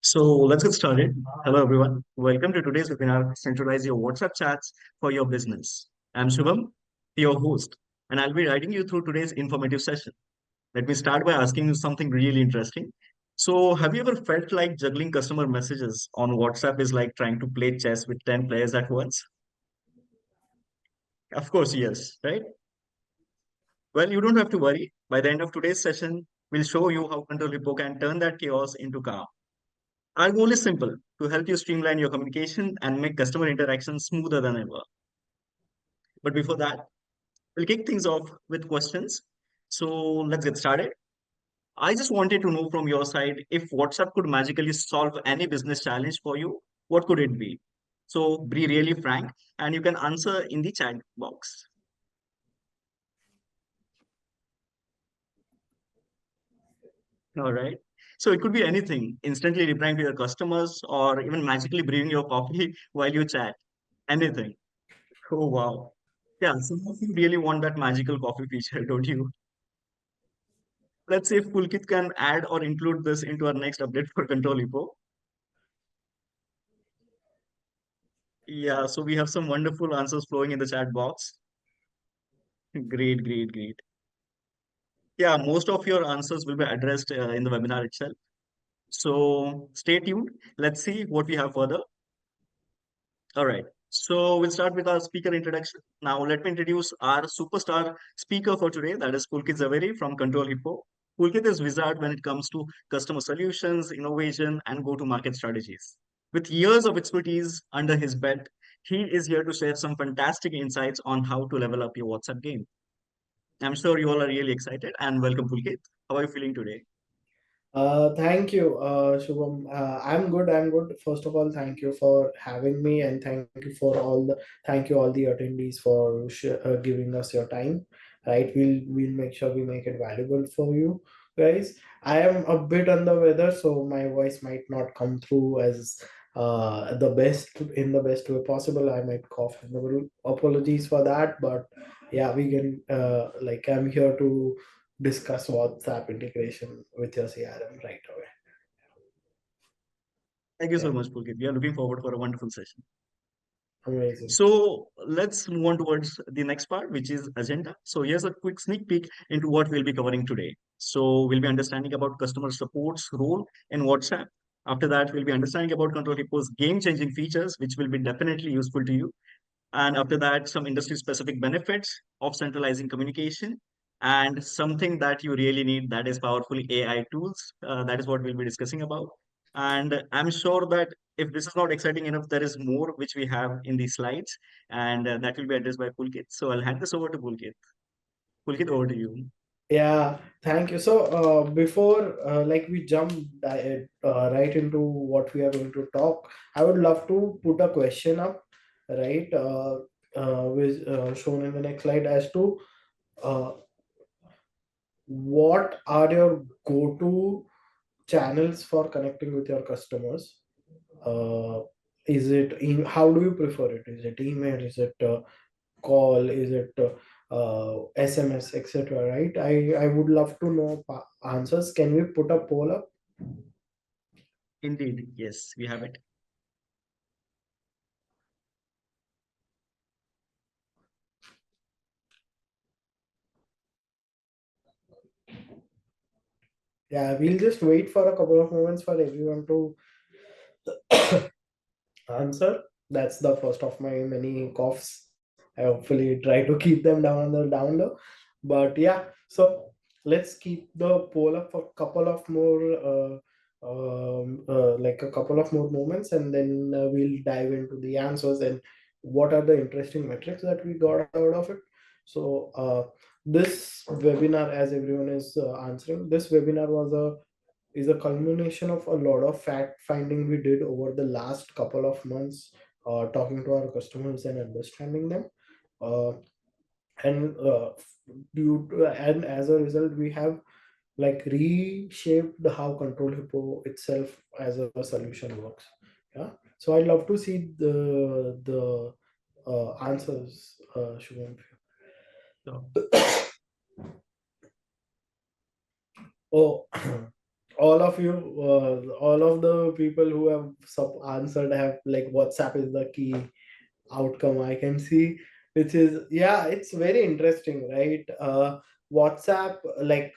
So let's get started. Hello, everyone. Welcome to today's webinar, Centralize Your WhatsApp Chats for Your Business. I'm Shubham, your host, and I'll be guiding you through today's informative session. Let me start by asking you something really interesting. So, have you ever felt like juggling customer messages on WhatsApp is like trying to play chess with 10 players at once? Of course, yes, right? Well, you don't have to worry. By the end of today's session, we'll show you how Control Hippo can turn that chaos into calm. Our goal is simple to help you streamline your communication and make customer interaction smoother than ever. But before that, we'll kick things off with questions. So let's get started. I just wanted to know from your side if WhatsApp could magically solve any business challenge for you, what could it be? So be really frank and you can answer in the chat box. All right. So it could be anything, instantly replying to your customers or even magically brewing your coffee while you chat. Anything. Oh, wow. Yeah, some of you really want that magical coffee feature, don't you? Let's see if Pulkit can add or include this into our next update for Control Hippo. Yeah, so we have some wonderful answers flowing in the chat box. Great, great, great. Yeah, most of your answers will be addressed in the webinar itself. So stay tuned. Let's see what we have further. All right. So we'll start with our speaker introduction. Now let me introduce our superstar speaker for today. That is Pulkit Zaveri from Control Hippo. Pulkit is wizard when it comes to customer solutions, innovation, and go-to-market strategies. With years of expertise under his belt, he is here to share some fantastic insights on how to level up your WhatsApp game. I'm sure you all are really excited and welcome, Pulkit. How are you feeling today? Thank you, Shubham. I'm good. I'm good. First of all, thank you for having me, and thank you all the attendees for giving us your time. Right, we'll make sure we make it valuable for you guys. I am a bit under weather, so my voice might not come through as the best in the best way possible. I might cough in the middle. Apologies for that, but yeah, we can like I'm here to discuss WhatsApp integration with your CRM right away. Thank you so Yeah, much, Pulkit. We are looking forward for a wonderful session. amazing. So let's move on towards the next part, which is agenda. So here's a quick sneak peek into what we'll be covering today. So we'll be understanding about customer support's role in WhatsApp. After that, we'll be understanding about Control Hippo's game-changing features, which will be definitely useful to you. And after that, some industry-specific benefits of centralizing communication and something that you really need, that is powerful AI tools. That is what we'll be discussing about. And I'm sure that if this is not exciting enough, there is more which we have in the slides, and that will be addressed by Pulkit. So I'll hand this over to Pulkit. Pulkit, over to you. Yeah, thank you. So before like we jump right into what we are going to talk, I would love to put a question up, right? With shown in the next slide as to uh, what are your go-to channels for connecting with your customers. uh, how do you prefer it? Is it email? Is it call? Is it SMS, etc.? Right? I would love to know answers. Can we put a poll up? Indeed, yes, we have it. Yeah, we'll just wait for a couple of moments for everyone to answer. That's the first of my many coughs. I hopefully try to keep them down low. But yeah, so let's keep the poll up for a couple of more like a couple of more moments, and then we'll dive into the answers and what are the interesting metrics that we got out of it. So this webinar, as everyone is answering, this webinar is a culmination of a lot of fact finding we did over the last couple of months, talking to our customers and understanding them. Uh, and and as a result, we have like reshaped how Control Hippo itself as a solution works. Yeah. So I'd love to see the answers, Shubham. So, Oh, all of of you, all of the people who have answered have like WhatsApp is the key outcome I can see, which is, yeah, it's very interesting, right? WhatsApp, like,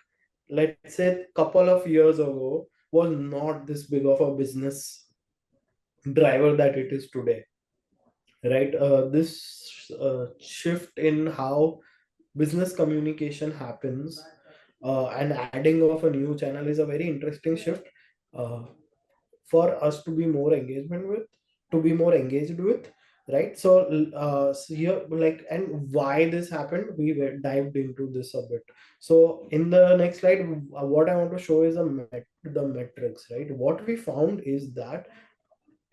let's say couple of years ago, was not this big of a business driver that it is today, right? This shift in how business communication happens, and adding of a new channel is a very interesting shift, uh, for us to be more engagement with, to be more engaged with, right? So here, like, and why this happened, we dived into this a bit. So in the next slide, what I want to show is the metrics, right? What we found is that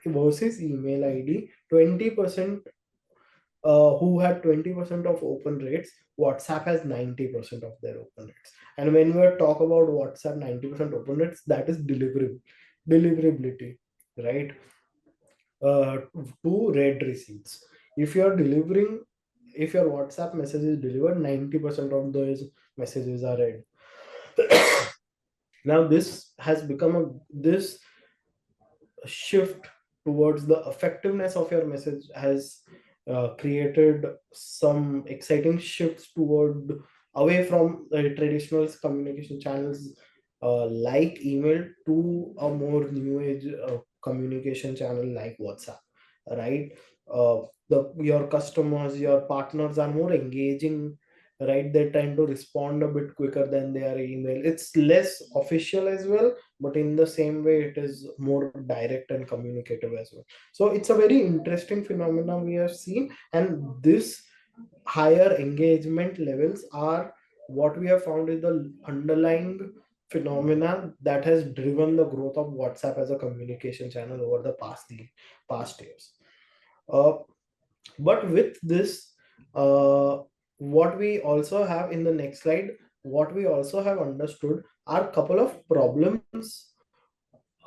versus email ID, 20%, who had 20% of open rates, WhatsApp has 90% of their open rates. And when we talk about WhatsApp 90% open rates, that is deliverability, right? uh, to read receipts. If you are delivering, if your WhatsApp message is delivered, 90% of those messages are read. Now this has become a this shift towards the effectiveness of your message has created some exciting shifts toward away from traditional communication channels, like email, to a more new age communication channel like WhatsApp, right? Your customers, your partners are more engaging, right? They tend to respond a bit quicker than their email. It's less official as well, but in the same way it is more direct and communicative as well. So it's a very interesting phenomenon we have seen, and this higher engagement levels are what we have found is the underlying phenomena that has driven the growth of WhatsApp as a communication channel over the past years. uh, but with this, uh, what we also have in the next slide, what we also have understood are a couple of problems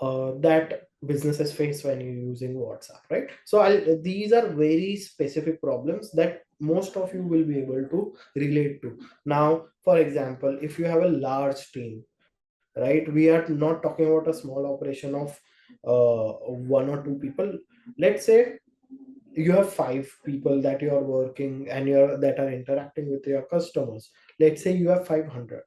that businesses face when you're using WhatsApp, right? So these are very specific problems that most of you will be able to relate to. Now, for example, if you have a large team, right, we are not talking about a small operation of one or two people. Let's say you have five people that you are working and you're that are interacting with your customers. Let's say you have 500.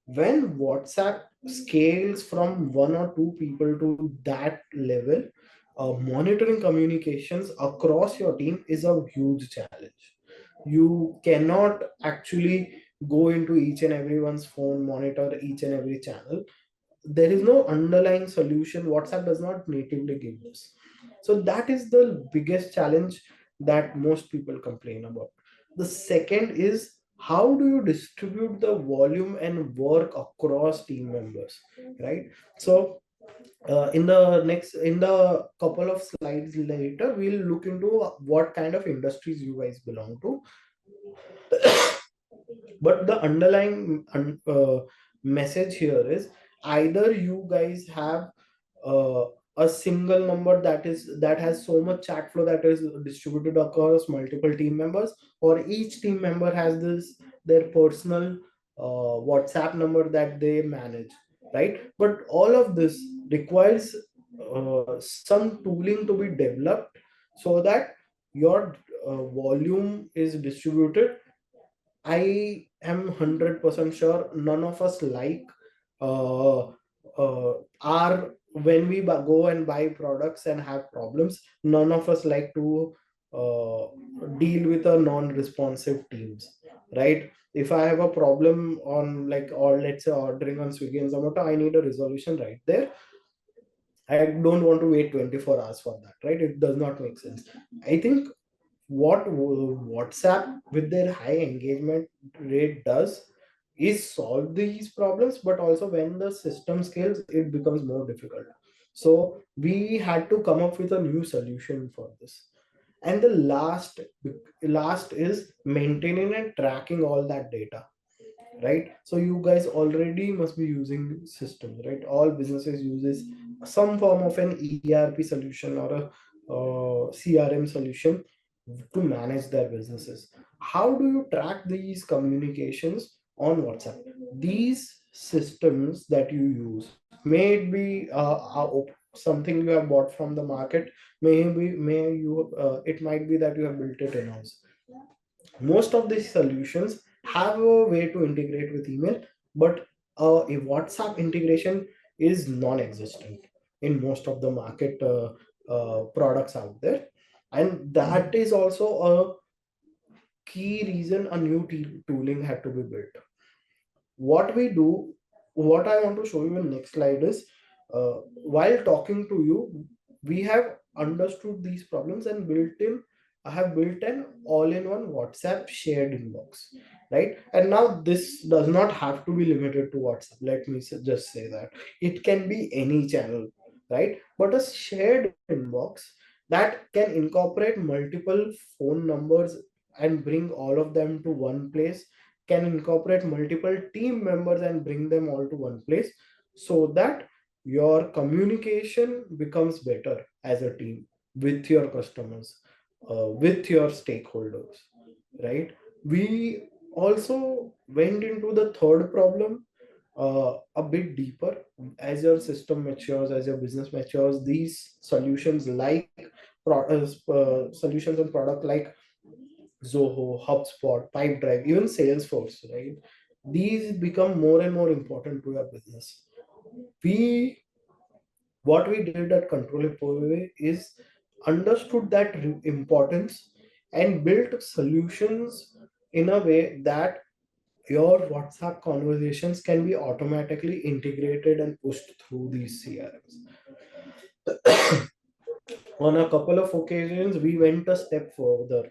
When WhatsApp scales from one or two people to that level, monitoring communications across your team is a huge challenge. You cannot actually go into each and everyone's phone, monitor each and every channel. There is no underlying solution. WhatsApp does not natively give this. So that is the biggest challenge that most people complain about. The second is, how do you distribute the volume and work across team members, right? So in the couple of slides later, we'll look into what kind of industries you guys belong to. But the underlying message here is, either you guys have uh, a single number that has so much chat flow that is distributed across multiple team members, or each team member has this their personal WhatsApp number that they manage, right? But all of this requires some tooling to be developed so that your volume is distributed. I am 100% sure none of us like uh, are when we go and buy products and have problems. None of us like to uh, deal with a non-responsive teams, right? If I have a problem on, like, or let's say ordering on Swiggy and Zomato, I need a resolution right there. I don't want to wait 24 hours for that, right? It does not make sense. I think what WhatsApp with their high engagement rate does is solve these problems, but also when the system scales, it becomes more difficult. So we had to come up with a new solution for this. And the last is maintaining and tracking all that data, right? So you guys already must be using systems, right? All businesses uses some form of an ERP solution or a CRM solution to manage their businesses. How do you track these communications on WhatsApp? These systems that you use, May it be something you have bought from the market, maybe may you it might be that you have built it in house. Most of these solutions have a way to integrate with email, but a WhatsApp integration is non-existent in most of the market products out there, and that is also a key reason a new tooling had to be built. What we do, what I want to show you in next slide is, while talking to you, we have understood these problems and built in, I have built an all-in-one WhatsApp shared inbox, right? And now this does not have to be limited to WhatsApp. Let me just say that it can be any channel, right? But a shared inbox that can incorporate multiple phone numbers and bring all of them to one place, can incorporate multiple team members and bring them all to one place, so that your communication becomes better as a team with your customers, with your stakeholders, right? We also went into the third problem a bit deeper. As your system matures, as your business matures, these solutions like solutions and product like Zoho, HubSpot, Pipedrive, even Salesforce, right? These become more and more important to your business. We What we did at ControlHippo is understood that importance and built solutions in a way that your WhatsApp conversations can be automatically integrated and pushed through these CRMs. On a couple of occasions, we went a step further.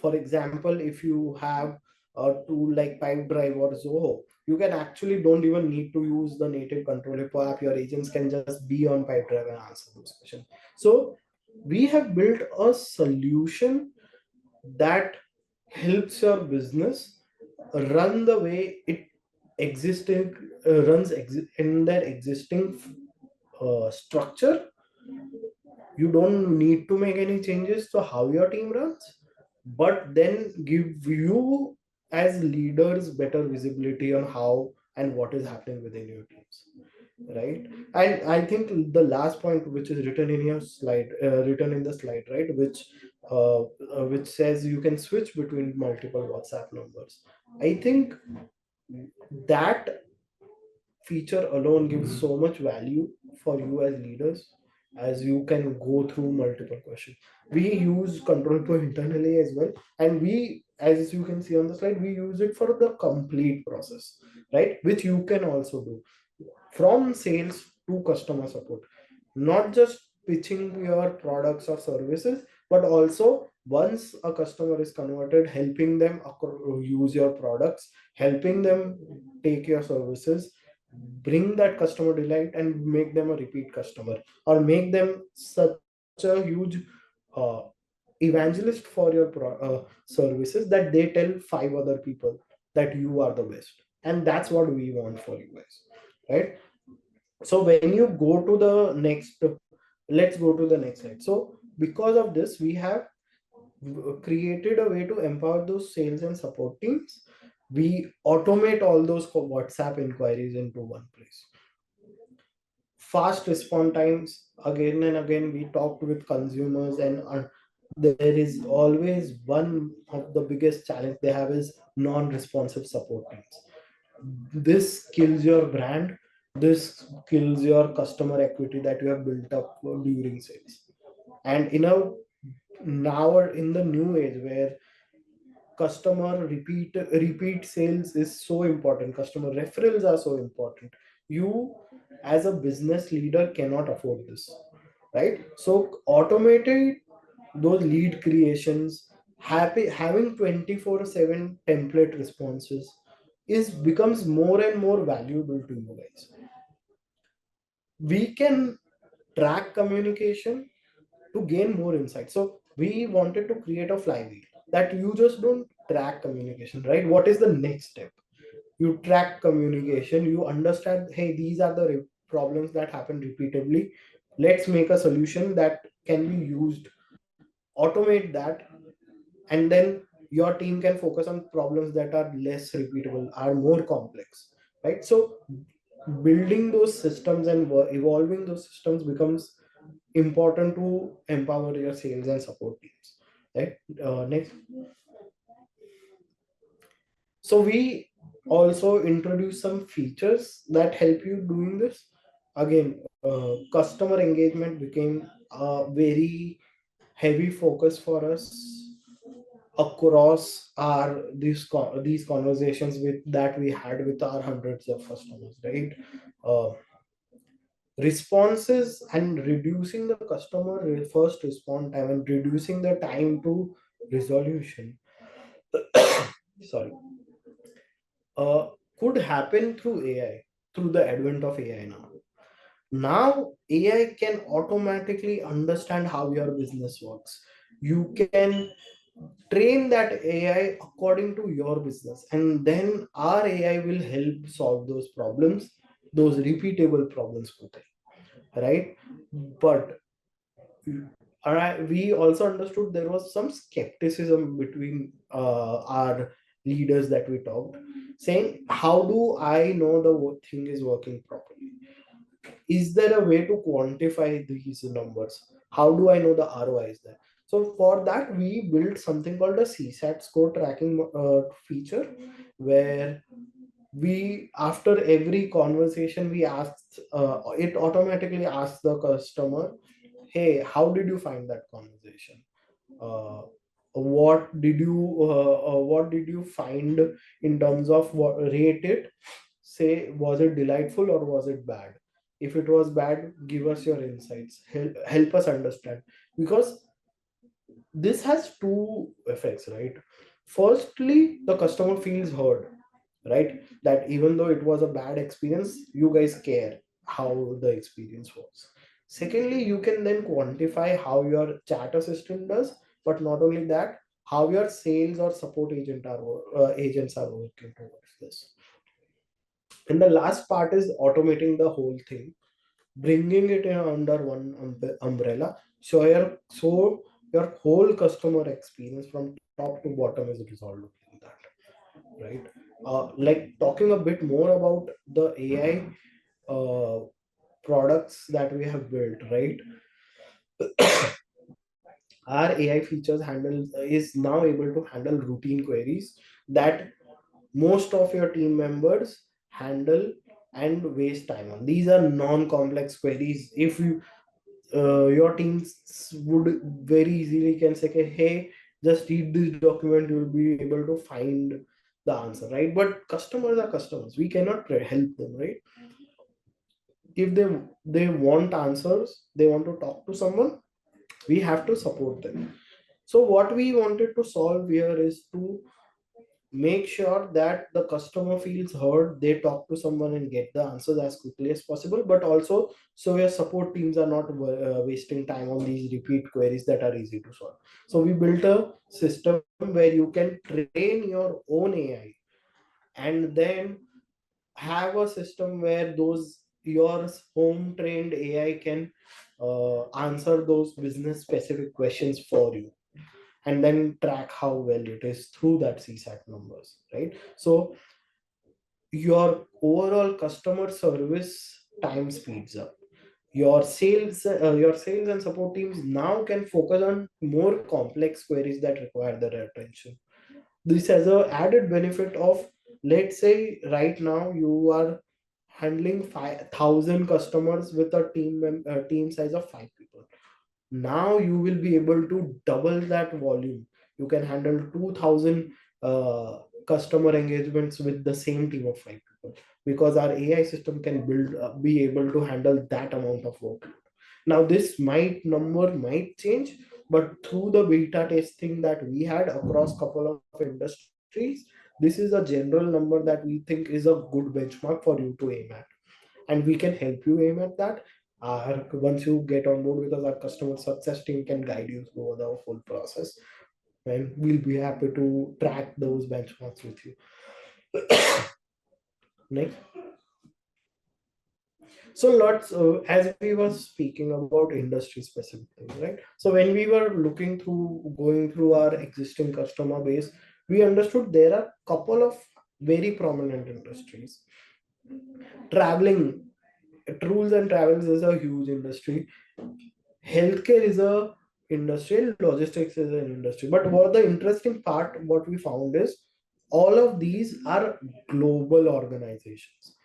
For example, if you have a tool like Pipedrive or Zoho, you can actually don't even need to use the native ControlHippo app. Your agents can just be on Pipedrive and answer those questions. So we have built a solution that helps your business run the way it existing in their existing structure. You don't need to make any changes to how your team runs, but then give you as leaders better visibility on how and what is happening within your teams, right? And I think the last point, which is written in your slide, written in the slide, right, which says you can switch between multiple WhatsApp numbers. I think that feature alone gives so much value for you as leaders, as you can go through multiple questions. We use control flow internally as well, and we, as you can see on the slide, we use it for the complete process, right? Which you can also do from sales to customer support, not just pitching your products or services, but also once a customer is converted, helping them use your products, helping them take your services, bring that customer delight and make them a repeat customer, or make them such a huge uh, evangelist for your services that they tell five other people that you are the best. And that's what we want for you guys, right? So when you go to the next, let's go to the next slide. So because of this, we have created a way to empower those sales and support teams. We automate all those WhatsApp inquiries into one place. Fast response times, again and again we talked with consumers, and there is always one of the biggest challenge they have is non-responsive support teams. This kills your brand, this kills your customer equity that you have built up during sales. And now in the new age where customer repeat sales is so important, customer referrals are so important, you as a business leader cannot afford this, right? So automated those lead creations, having 24/7 template responses is becomes more and more valuable to you guys. We can track communication to gain more insight. So we wanted to create a flywheel that you just don't track communication, right? What is the next step? You track communication, you understand, hey, these are the problems that happen repeatedly. Let's make a solution that can be used, automate that, and then your team can focus on problems that are less repeatable, are more complex, right? So building those systems and evolving those systems becomes important to empower your sales and support teams, right? Next. So we also introduce some features that help you doing this. Again, customer engagement became a very heavy focus for us across our these conversations with that we had with our hundreds of customers, right? uh, Responses and reducing the customer first response time and reducing the time to resolution sorry, uh, could happen through AI, through the advent of AI now. Now, AI can automatically understand how your business works. You can train that AI according to your business, and then our AI will help solve those problems, those repeatable problems, right? But we also understood there was some skepticism between our leaders that we talked, saying, how do I know the thing is working properly? Is there a way to quantify these numbers? How do I know the ROI is there? So for that we built something called a CSAT score tracking feature, where we, after every conversation, we asked it automatically asks the customer, hey, how did you find that conversation? uh, what did you find in terms of what rate it? Say, was it delightful or was it bad? If it was bad, give us your insights, help us understand. Because this has two effects, right? Firstly, the customer feels heard, right? That even though it was a bad experience, you guys care how the experience was. Secondly, you can then quantify how your chat assistant does, but not only that, how your sales or support agents are working towards this. And the last part is automating the whole thing, bringing it in under one umbrella, so your whole customer experience from top to bottom is resolved in that, right? Like talking a bit more about the AI uh, products that we have built, right? Our AI features handle is now able to handle routine queries that most of your team members handle and waste time on. These are non-complex queries. If you your teams would very easily can say, okay, hey, just read this document, you'll be able to find the answer, right? But customers are customers, we cannot help them, right? If they want answers, they want to talk to someone, we have to support them. So what we wanted to solve here is to make sure that the customer feels heard, they talk to someone and get the answers as quickly as possible, but also so your support teams are not wasting time on these repeat queries that are easy to solve. So we built a system where you can train your own AI, and then have a system where those your home trained AI can answer those business specific questions for you, and then track how well it is through that CSAT numbers, right? So your overall customer service time speeds up. Your sales and support teams now can focus on more complex queries that require their attention. This has a added benefit of, let's say right now you are handling 5,000 customers with a team size of 5 people. Now you will be able to double that volume. You can handle 2000 customer engagements with the same team of 5 people, because our AI system can be able to handle that amount of work. Now this number might change, but through the beta testing that we had across couple of industries, this is a general number that we think is a good benchmark for you to aim at, and we can help you aim at that once you get on board, because our customer success team can guide you through the full process, and we'll be happy to track those benchmarks with you. Next. So lots as we were speaking about industry specific things, right? So when we were going through our existing customer base, we understood there are couple of very prominent industries. Traveling, tours and travels is a huge industry. Healthcare is a industry, logistics is an industry. But what the interesting part, what we found is all of these are global organizations,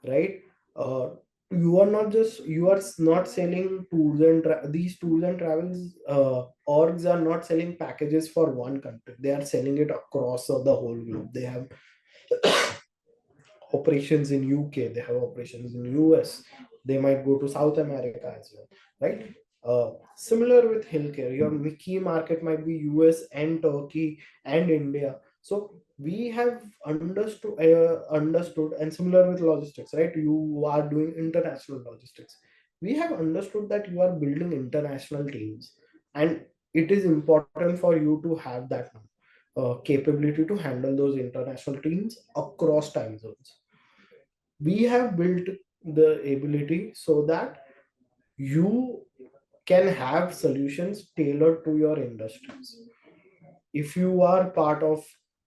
right? Uh, you are not just you are not selling tours and these tours and travels orgs are not selling packages for one country. They are selling it across the whole globe. They have operations in UK, they have operations in US, they might go to South America as well, right? Similar with healthcare, your key market might be US and Turkey and India. So we have understood, and similar with logistics, right? You are doing international logistics. We have understood that you are building international teams, and it is important for you to have that capability to handle those international teams across time zones. We have built the ability so that you can have solutions tailored to your industries. If you are part of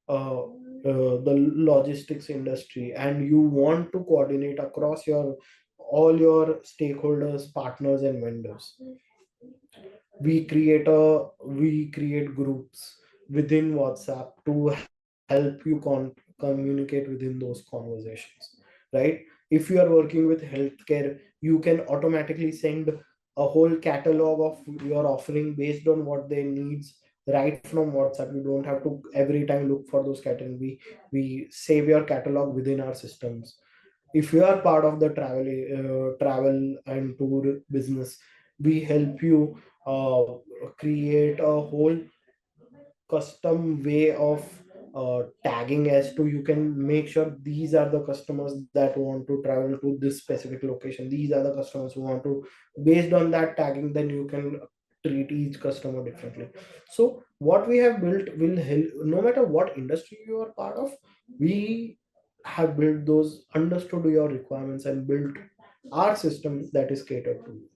the logistics industry and you want to coordinate across your all your stakeholders, partners, and vendors, we create groups within WhatsApp to help you communicate within those conversations, right? If you are working with healthcare, you can automatically send a whole catalog of your offering based on what they needs right from WhatsApp. You don't have to every time look for those catalog. We save your catalog within our systems. If you are part of the travel and tour business, we help you create a whole custom way of tagging as to you can make sure these are the customers that want to travel to this specific location, these are the customers who want to, based on that tagging, then you can treat each customer differently. So what we have built will help no matter what industry you are part of. We have built those, understood your requirements, and built our system that is catered to you.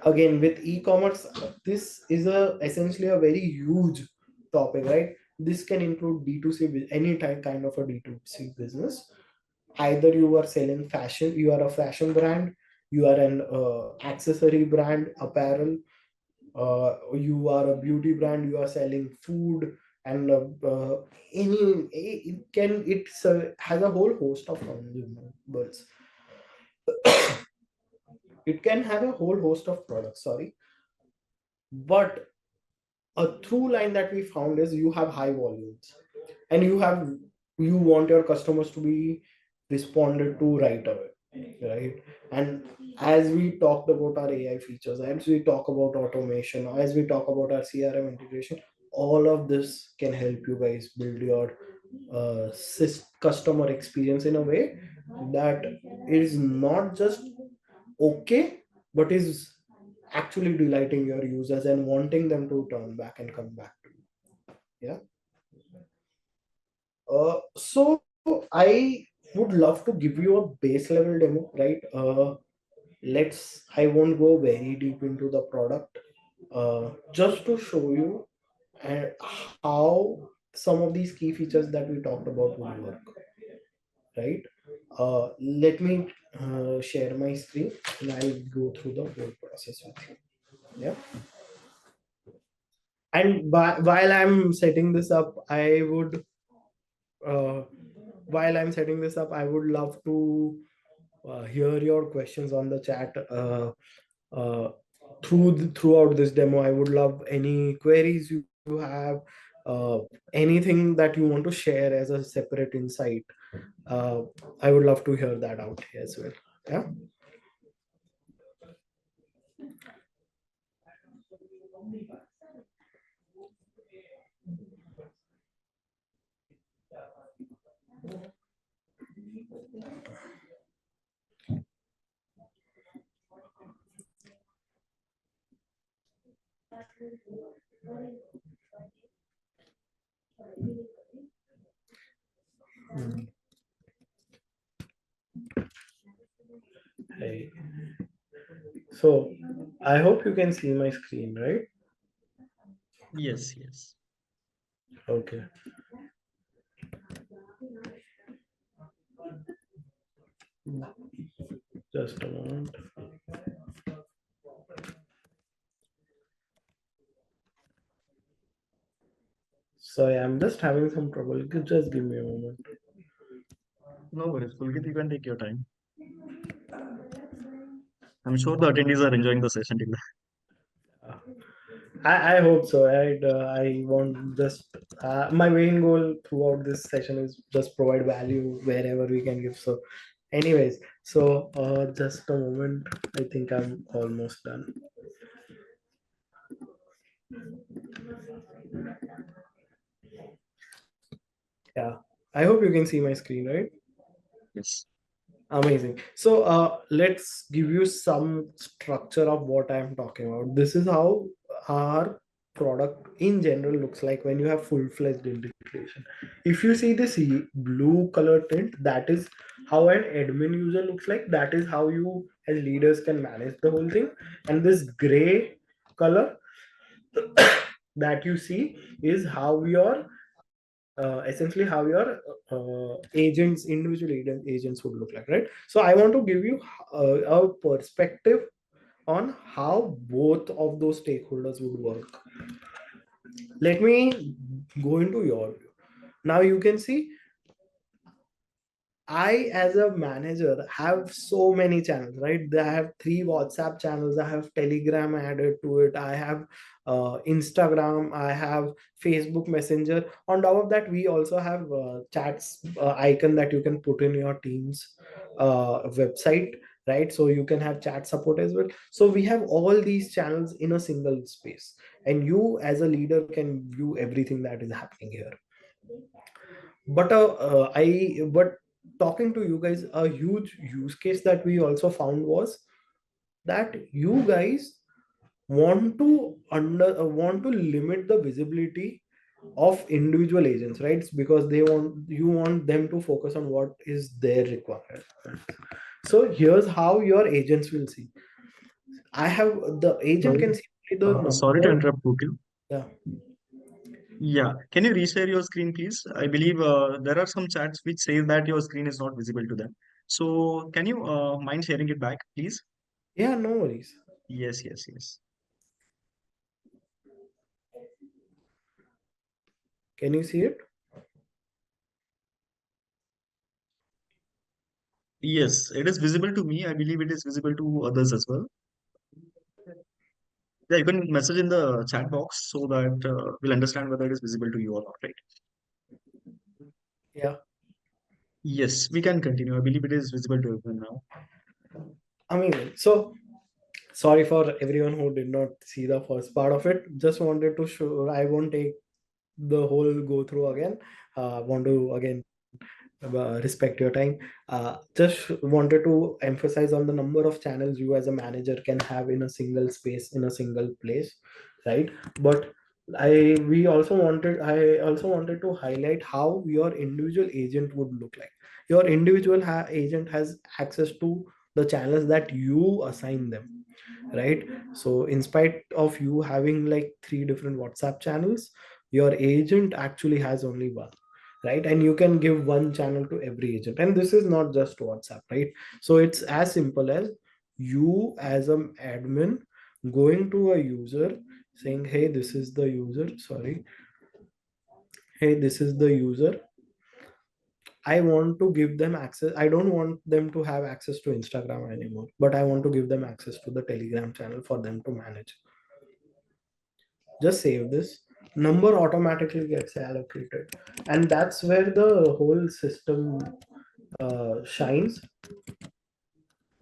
Again, with e-commerce, this is a essentially a very huge topic, right? This can include D2C, any type kind of a D2C business. Either you are selling fashion, you are a fashion brand, you are an accessory brand, apparel, you are a beauty brand, you are selling food, and any it has a whole host of consumables. It can have a whole host of products, sorry. But a through line that we found is you have high volumes, and you want your customers to be responded to right away, right? And as we talked about our AI features, as we talk about automation, as we talk about our CRM integration, all of this can help you guys build your customer experience in a way that is not just okay, but is actually delighting your users and wanting them to turn back and come back to you. Yeah. So I would love to give you a base level demo, right? I won't go very deep into the product, just to show you how some of these key features that we talked about will work, right? Let me share my screen and I'll go through the whole process with you. Yeah. And while I'm setting this up, uh, I would love to hear your questions on the chat. Uh, throughout this demo, I would love any queries you have, uh, anything that you want to share as a separate insight. Uh, I would love to hear that out as well. Yeah. Mm. Hey. So I hope you can see my screen, right? Yes, yes. Okay. Just a moment. Sorry, I'm just having some trouble. Just give me a moment. No worries, Pulkit, you can take your time. I'm sure the attendees are enjoying the session till I hope so. I want just my main goal throughout this session is just provide value wherever we can give. So, anyways, so just a moment. I think I'm almost done. Yeah, I hope you can see my screen, right? yes. Amazing. So let's give you some structure of what I'm talking about. This is how our product in general looks like when you have full-fledged integration. If you see this blue color tint, that is how an admin user looks like. That is how you as leaders can manage the whole thing. And this gray color that you see is how your essentially how your agents would look like, right? So I want to give you a perspective on how both of those stakeholders would work. Let me go into your view. Now you can see I, as a manager, have so many channels, right? I have 3 WhatsApp channels. I have Telegram added to it. I have Instagram. I have Facebook Messenger. On top of that, we also have chats icon that you can put in your team's website, right? So you can have chat support as well. So we have all these channels in a single space, and you, as a leader, can view everything that is happening here. But talking to you guys, a huge use case that we also found was that you guys want to limit the visibility of individual agents, right? Because you want them to focus on what is their requirement. So here's how your agents will see. I have the agent Sorry, can see the sorry to number. interrupt, Pulkit. Yeah. Yeah, can you reshare your screen, please? I believe there are some chats which say that your screen is not visible to them. So, can you mind sharing it back, please? Yeah, no worries. Yes, yes, yes. Can you see it? Yes, it is visible to me. I believe it is visible to others as well. Yeah, you can message in the chat box so that we'll understand whether it is visible to you or not, right? Yeah. Yes, we can continue. I believe it is visible to everyone now. Amazing. So sorry for everyone who did not see the first part of it. Just wanted to show, I won't take the whole go through again. Want to again respect your time. Just wanted to emphasize on the number of channels you as a manager can have in a single space, in a single place, right? But I also wanted to highlight how your individual agent would look like. Your individual agent has access to the channels that you assign them, right? So in spite of you having like 3 different WhatsApp channels, your agent actually has only one, right? And you can give one channel to every agent, and this is not just WhatsApp, right? So it's as simple as you as an admin going to a user saying, hey, this is the user, sorry, hey, this is the user. I want to give them access. I don't want them to have access to Instagram anymore, but I want to give them access to the Telegram channel for them to manage. Just save this. Number automatically gets allocated, and that's where the whole system shines.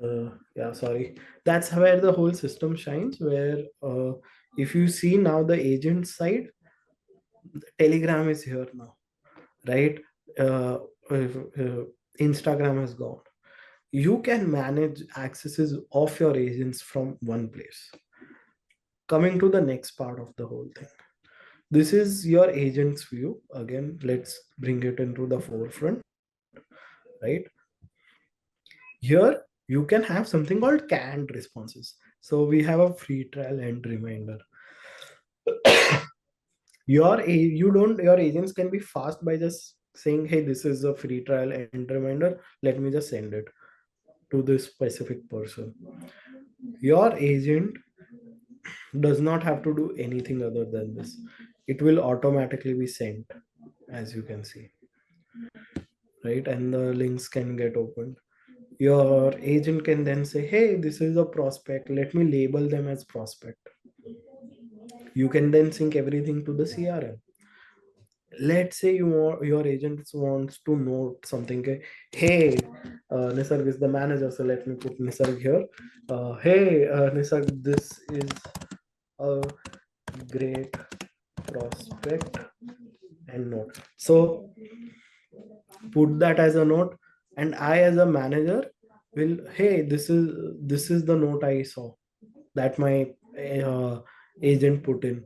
Yeah, sorry. That's where the whole system shines. Where if you see now the agent side, Telegram is here now, right? Uh, Instagram has gone. You can manage accesses of your agents from one place. Coming to the next part of the whole thing. This is your agent's view. Again, let's bring it into the forefront, right? Here, you can have something called canned responses. So we have a free trial and reminder. Your agents can be fast by just saying, hey, this is a free trial and reminder. Let me just send it. to this specific person. Your agent does not have to do anything other than this. It will automatically be sent, as you can see, right? And the links can get opened. Your agent can then say, hey, this is a prospect, let me label them as prospect. You can then sync everything to the CRM. Let's say you want, your agent wants to note something. Hey, Nisarg is the manager, so let me put Nisarg here. Hey, Nisarg, this is a great prospect, and note. So put that as a note, and I as a manager will, hey, this is the note I saw that my uh, agent put in.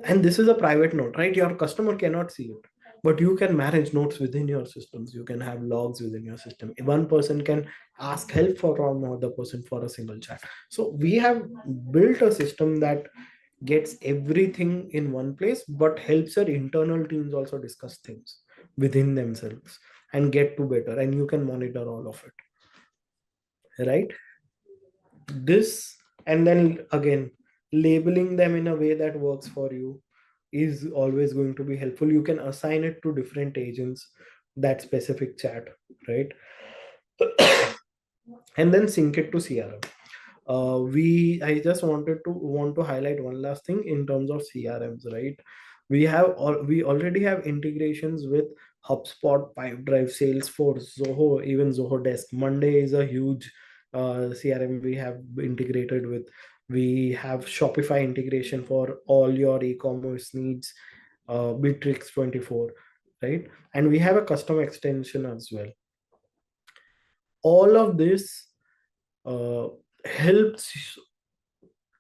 And this is a private note, right? Your customer cannot see it, but you can manage notes within your systems. You can have logs within your system. One person can ask help for another person for a single chat. So we have built a system that gets everything in one place, but helps your internal teams also discuss things within themselves and get to better, and you can monitor all of it, right? This, and then again, labeling them in a way that works for you is always going to be helpful. You can assign it to different agents, that specific chat, right? And then sync it to CRM. We I just want to highlight one last thing in terms of CRMs, right? We already have integrations with HubSpot, Pipedrive, Salesforce, Zoho, even Zoho Desk. Monday is a huge CRM we have integrated with. We have Shopify integration for all your e-commerce needs, Bitrix 24, right? And we have a custom extension as well. All of this uh, helps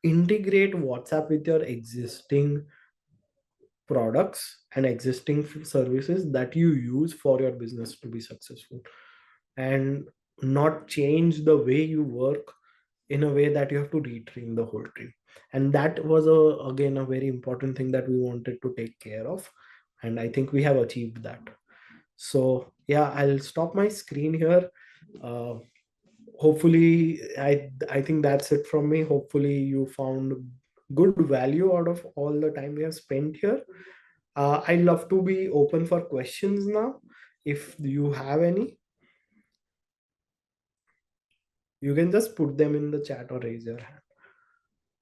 integrate WhatsApp with your existing products and existing services that you use for your business to be successful, and not change the way you work in a way that you have to retrain the whole team. And that was again a very important thing that we wanted to take care of, and I think we have achieved that. So yeah, I'll stop my screen here. uh, Hopefully, I think that's it from me. Hopefully you found good value out of all the time we have spent here. I'd love to be open for questions now. If you have any, you can just put them in the chat or raise your hand.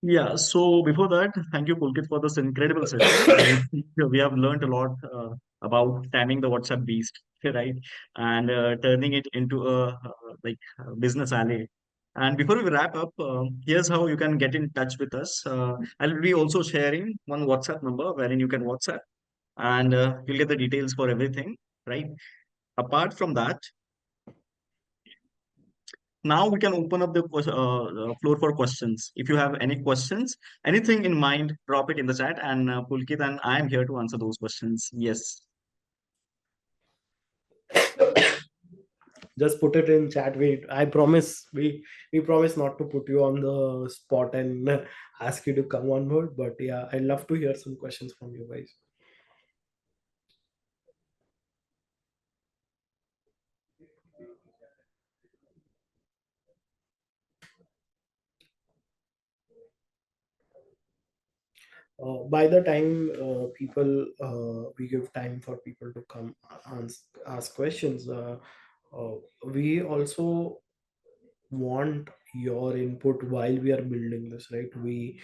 Yeah, so before that, thank you, Pulkit, for this incredible session. I think we have learned a lot about taming the WhatsApp beast, right? And turning it into a business alley. And before we wrap up, here's how you can get in touch with us. I'll be also sharing one WhatsApp number wherein you can WhatsApp, and you'll get the details for everything, right? Apart from that, now we can open up the floor for questions. If you have any questions, anything in mind, drop it in the chat, and Pulkit and I am here to answer those questions. Yes. Just put it in chat. I promise, we promise not to put you on the spot and ask you to come on board, but yeah, I'd love to hear some questions from you guys. By the time people we give time for people to come ask questions, uh, we also want your input while we are building this, right? We,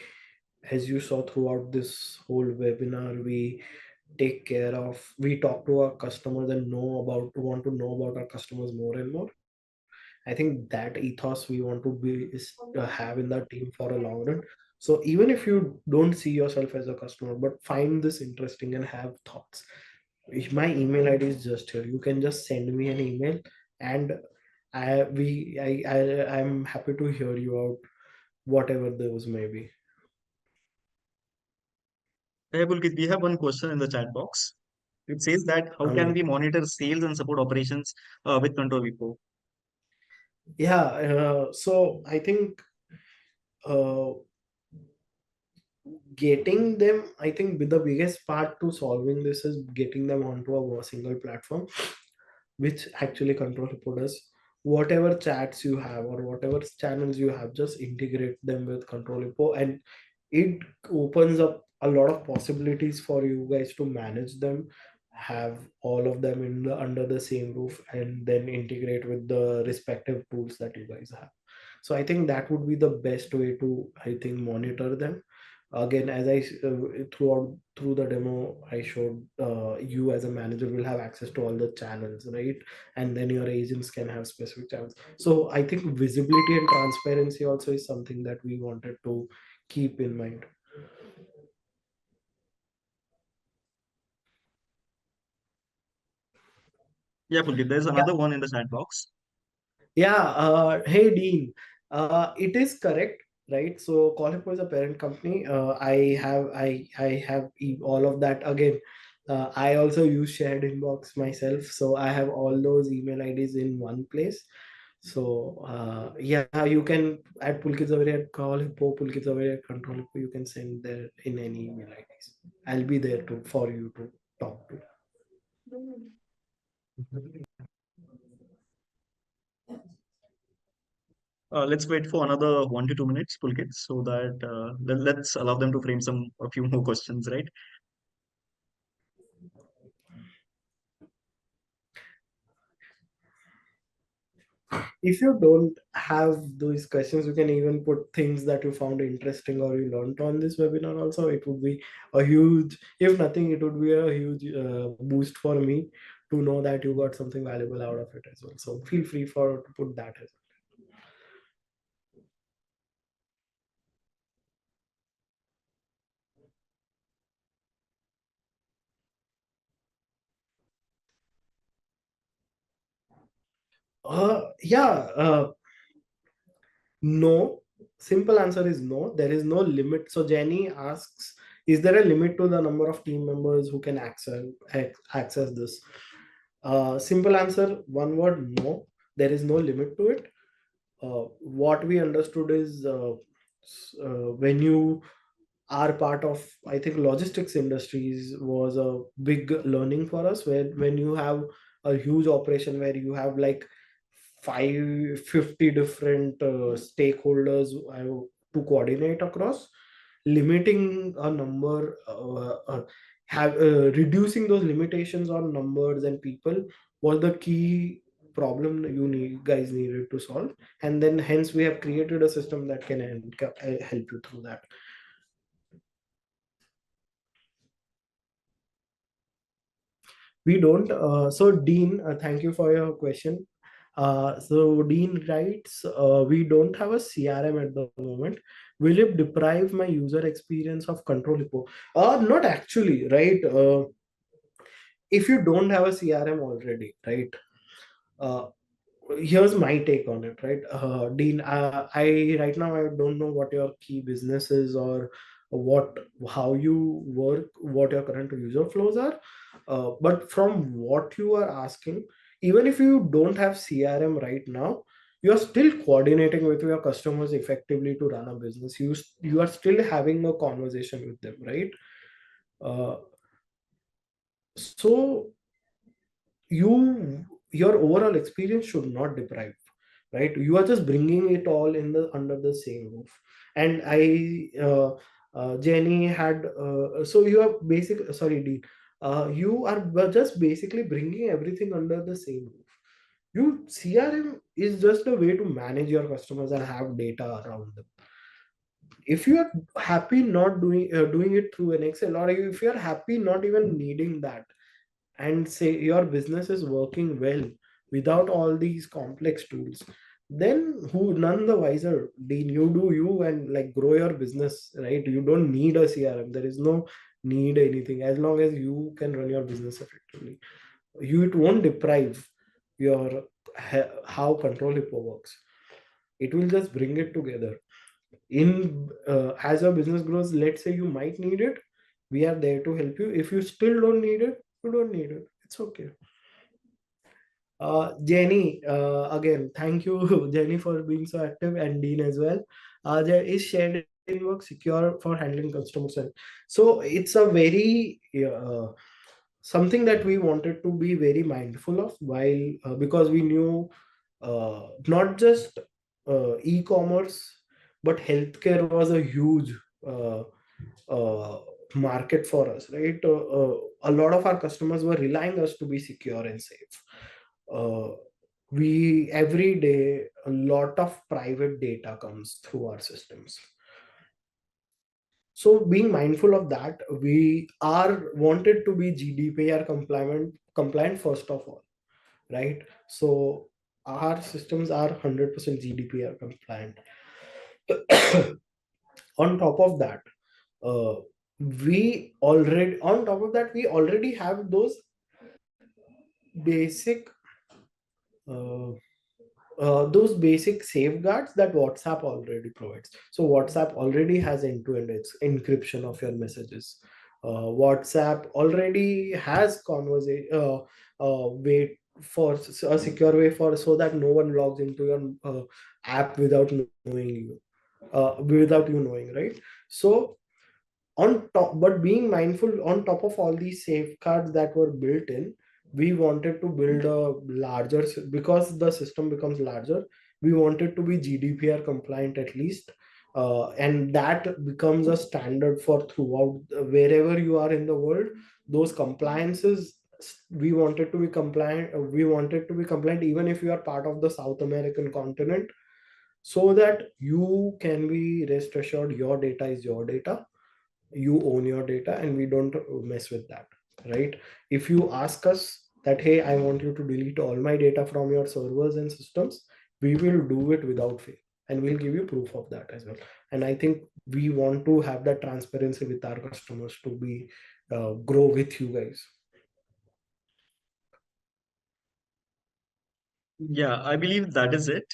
as you saw throughout this whole webinar, we talk to our customers and want to know about our customers more and more. I think that ethos we want to be is have in the team for a long run. So even if you don't see yourself as a customer, but find this interesting and have thoughts, if my email ID is just here, you can just send me an email, and I'm happy to hear you out, whatever those may be. Hey, Pulkit, we have one question in the chat box. It says that how can Um, we monitor sales and support operations with ControlHippo? yeah, so I think uh, getting them, I think the biggest part to solving this is getting them onto a single platform, which actually ControlHippo does. whatever chats you have or whatever channels you have, just integrate them with ControlHippo, and it opens up a lot of possibilities for you guys to manage them, have all of them in under the same roof, and then integrate with the respective tools that you guys have. So I think that would be the best way to, I think, monitor them. Again, as throughout through the demo I showed, you as a manager will have access to all the channels, right? And then your agents can have specific channels. So I think visibility and transparency also is something that we wanted to keep in mind. Yeah, Pulkit, there's another one in the chat box. Yeah, hey Dean, it is correct, right? So ControlHippo is a parent company. I have all of that. Again, I also use shared inbox myself, so I have all those email IDs in one place. So yeah, you can at Pulkit Zaveri at ControlHippo, Pulkit Zaveri at ControlHippo. You can send there in any email IDs. I'll be there to for you to talk to. Let's wait for another 1 to 2 minutes, Pulkit, so that let's allow them to frame a few more questions, right? If you don't have those questions, you can even put things that you found interesting or you learned on this webinar also. It would be a huge, if nothing, it would be a huge boost for me to know that you got something valuable out of it as well. So feel free for to put that as well. Yeah, no. Simple answer is no. There is no limit. So Jenny asks, is there a limit to the number of team members who can access this? Simple answer, one word, no. There is no limit to it. What we understood is when you are part of, I think, logistics industries was a big learning for us, where when you have a huge operation where you have like 550 different stakeholders to coordinate across, limiting a number, have reducing those limitations on numbers and people was the key problem guys needed to solve. And then hence we have created a system that can help you through that. We don't. So Dean, thank you for your question. So Dean writes, we don't have a CRM at the moment. Will it deprive my user experience of ControlHippo? Not actually, right? If you don't have a CRM already, right? Uh, Here's my take on it, right? Dean, I right now I don't know what your key business is or what how you work, what your current user flows are, but from what you are asking, even if you don't have CRM right now, you are still coordinating with your customers effectively to run a business. You are still having a conversation with them, right? uh, so your overall experience should not deprive, right? You are just bringing it all in the under the same roof. And Jenny had, so you are basic sorry D, you are just basically bringing everything under the same roof. You CRM is just a way to manage your customers and have data around them. If you are happy not doing it through an Excel, or if you are happy not even needing that, and say your business is working well without all these complex tools, then who none the wiser. Dean, you do you and like grow your business, right? You don't need a CRM. There is no need anything as long as you can run your business effectively. You, it won't deprive your how ControlHippo works. It will just bring it together. In as your business grows, let's say you might need it, we are there to help you. If you still don't need it, you don't need it, it's okay. Jenny, again, thank you, Jenny, for being so active, and Dean as well. There is shared work secure for handling customer service. So it's a very something that we wanted to be very mindful of while because we knew not just e-commerce, but healthcare was a huge uh, uh, market for us, right? A lot of our customers were relying us to be secure and safe. uh, we every day a lot of private data comes through our systems. So being mindful of that, we are wanted to be GDPR compliant first of all, right? So our systems are 100% GDPR compliant. On top of that, uh, we already have those basic uh, those basic safeguards that WhatsApp already provides. So WhatsApp already has end-to-end encryption of your messages. WhatsApp already has conversation way for a secure way for so that no one logs into your app without you knowing, right? So on top, but being mindful on top of all these safeguards that were built in, we wanted to build a larger because the system becomes larger, we wanted to be GDPR compliant at least. And that becomes a standard for throughout wherever you are in the world. Those compliances, we wanted to be compliant even if you are part of the South American continent, so that you can be rest assured your data is your data, you own your data, and we don't mess with that, right? If you ask us that, hey, I want you to delete all my data from your servers and systems, we will do it without fail, and we'll give you proof of that as well. And I think we want to have that transparency with our customers to be grow with you guys. Yeah, I believe that is it.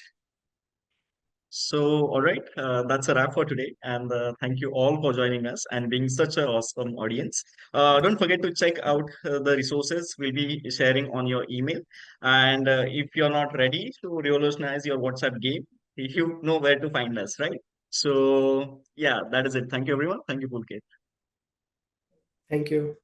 So, all right, that's a wrap for today. And thank you all for joining us and being such an awesome audience. Don't forget to check out the resources we'll be sharing on your email. And if you're not ready to revolutionize your WhatsApp game, you know where to find us, right? So, yeah, that is it. Thank you, everyone. Thank you, Pulkit. Thank you.